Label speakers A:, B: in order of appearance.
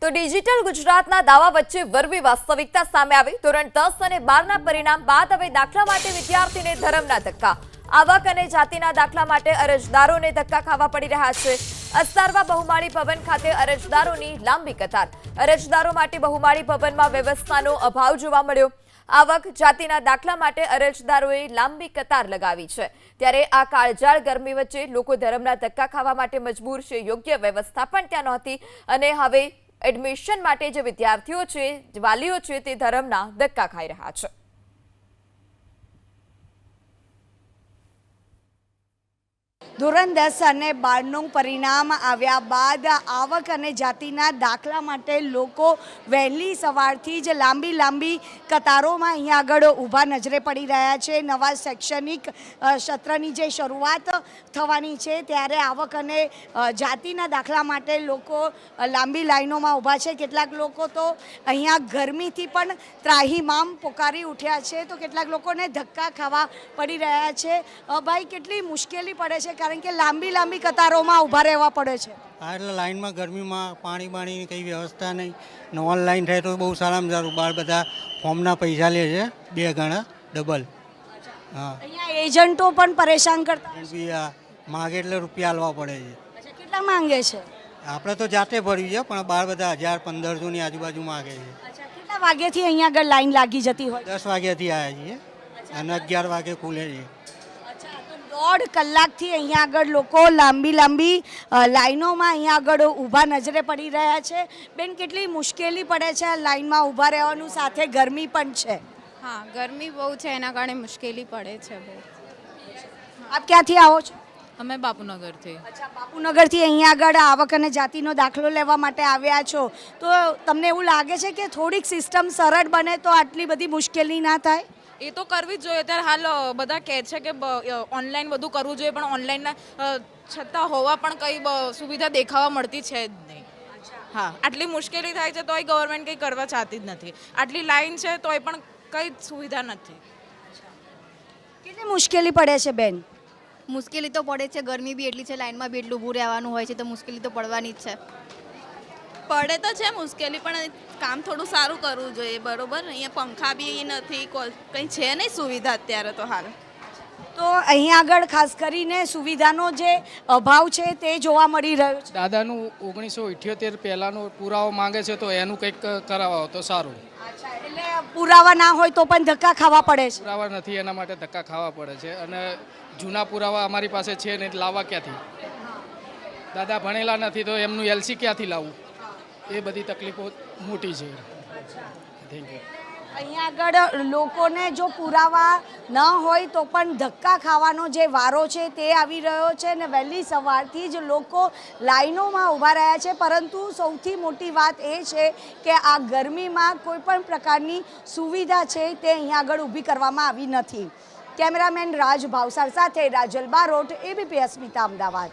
A: તો ડિજિટલ ગુજરાતના દાવા વચ્ચે વરવી વાસ્તવિકતા સામે આવી। ધોરણ 10 અને 12ના પરિણામ બાદ હવે દાખલા માટે વિદ્યાર્થીને ધરમના ધક્કા। આવક અને જાતિના દાખલા માટે અરજદારોને ધક્કા ખાવા પડી રહ્યા છે। અસ્તારવા બહુમાળી ભવન ખાતે અરજદારોની લાંબી કતાર। અરજદારો માટે બહુમાળી ભવનમાં વ્યવસ્થાનો અભાવ જોવા મળ્યો। આવક જાતિના દાખલા માટે અરજદારોએ લાંબી કતાર લગાવી છે। ત્યારે આ કાળઝાળ ગરમી વચ્ચે લોકો ધરમના ધક્કા ખાવા માટે મજબૂર છે। યોગ્ય વ્યવસ્થા પણ ત્યાં નહોતી અને હવે એડમિશન માટે જે વિદ્યાર્થીઓ છે, વાલીઓ છે, તે ધરમના ધક્કા ખાઈ રહ્યા છે।
B: ધોરણ 10 અને 12નું પરિણામ આવ્યા બાદ આવક અને જાતિના દાખલા માટે લોકો વહેલી સવારથી જ લાંબી કતારોમાં અહીંયા આગળ ઊભા નજરે પડી રહ્યા છે। નવા શૈક્ષણિક સત્રની જે શરૂઆત થવાની છે ત્યારે આવક અને જાતિના દાખલા માટે લોકો લાંબી લાઈનોમાં ઊભા છે। કેટલાક લોકો તો અહીંયા ગરમીથી પણ ત્રાહિમામ પોકારી ઉઠ્યા છે, તો કેટલાક લોકોને ધક્કા ખાવા પડી રહ્યા છે। ભાઈ, કેટલી મુશ્કેલી પડે છે કારણ કે લાંબી કતારોમાં ઊભા રહેવા પડે છે?
C: એટલે લાઈનમાં ગરમીમાં પાણીની કંઈ વ્યવસ્થા નહીં ને ઓનલાઈન થાય તો બહુ સારામાં સારું। બહાર બધા ફોર્મના પૈસા લે છે 2 ગણા ડબલ। હા, અહીંયા
B: એજન્ટો પણ પરેશાન કરતા
C: માગે એટલે રૂપિયા આલવા પડે છે।
B: કેટલા માંગે છે?
C: આપણે તો જાતે ભર્યું છે, પણ બહાર બધા 1000-1500ની આજુબાજુ માગે છે।
B: કેટલા વાગ્યાથી અહીંયા આગળ લાઈન લાગી જતી હોય?
C: 10 વાગ્યાથી આવ્યા છીએ અને 11 વાગે ખુલે છે।
B: 1.5 કલાકથી અહીંયા આગળ લોકો લાંબી લાઈનોમાં અહીંયા આગળ ઊભા નજરે પડી રહ્યા છે। બેન, કેટલી મુશ્કેલી પડે છે લાઈનમાં ઊભા રહેવાનું, સાથે ગરમી પણ છે?
D: હા, ગરમી બહુ છે, એના કારણે મુશ્કેલી પડે છે બહુ।
B: આપ ક્યાંથી આવો છો?
D: અમે બાપુનગરથી।
B: અચ્છા, બાપુનગરથી અહીંયા આગળ આવક અને જાતિનો દાખલો લેવા માટે આવ્યા છો, તો તમને એવું લાગે છે કે થોડીક સિસ્ટમ સરળ બને તો આટલી બધી મુશ્કેલી ના થાય?
D: એ તો કરવી જ જોઈએ। અત્યારે હાલ બધા કહે છે કે ઓનલાઈન બધું કરવું જોઈએ, પણ ઓનલાઈનના છતાં હોવા પણ કંઈ સુવિધા દેખાવા મળતી છે જ નહીં। હા, આટલી મુશ્કેલી થાય છે તોય ગવર્મેન્ટ કંઈ કરવા ચાહતી જ નથી। આટલી લાઈન છે તોય પણ કંઈ સુવિધા નથી।
B: કેટલી મુશ્કેલી પડે છે બેન?
E: મુશ્કેલી તો પડે છે, ગરમી બી એટલી છે, લાઈનમાં બી એટલું ઊભું રહેવાનું હોય છે, તો મુશ્કેલી તો પડવાની જ છે।
F: પડે તો છે મુશ્કેલી, પણ કામ થોડું સારું કરવું જોઈએ, બરોબર? અહીંયા પંખા બી નથી, કંઈ છે નહીં સુવિધા અત્યારે તો હાલ।
B: તો અહીંયા આગળ ખાસ કરીને સુવિધાનો જે અભાવ છે તે જોવા મળી રહ્યો છે।
G: દાદાનું 1978 પહેલાંનો પુરાવો માંગે છે, તો એનું કંઈક કરાવો તો સારું।
B: અચ્છા, એટલે પુરાવા ના હોય તો પણ ધક્કા ખાવા પડે છે?
G: પુરાવા નથી એના માટે ધક્કા ખાવા પડે છે, અને જૂના પુરાવા અમારી પાસે છે ને લાવવા ક્યાંથી? દાદા ભણેલા નથી તો એમનું એલસી ક્યાંથી લાવવું? એ બધી તકલીફો મોટી છે। Thank you.
B: અહીંયા આગળ લોકોને જો પુરાવા ન હોય તો પણ ધક્કા ખાવાનો જે વારો છે તે આવી રહ્યો છે, અને વહેલી સવારથી જ લોકો લાઈનોમાં ઊભા રહ્યા છે। પરંતુ સૌથી મોટી વાત એ છે કે આ ગરમીમાં કોઈ પણ પ્રકારની સુવિધા છે તે અહીંયા આગળ ઊભી કરવામાં આવી નથી। કેમેરામેન રાજ ભાવસાર સાથે રાજલ બારોટ, ABP અસ્મિતા, અમદાવાદ।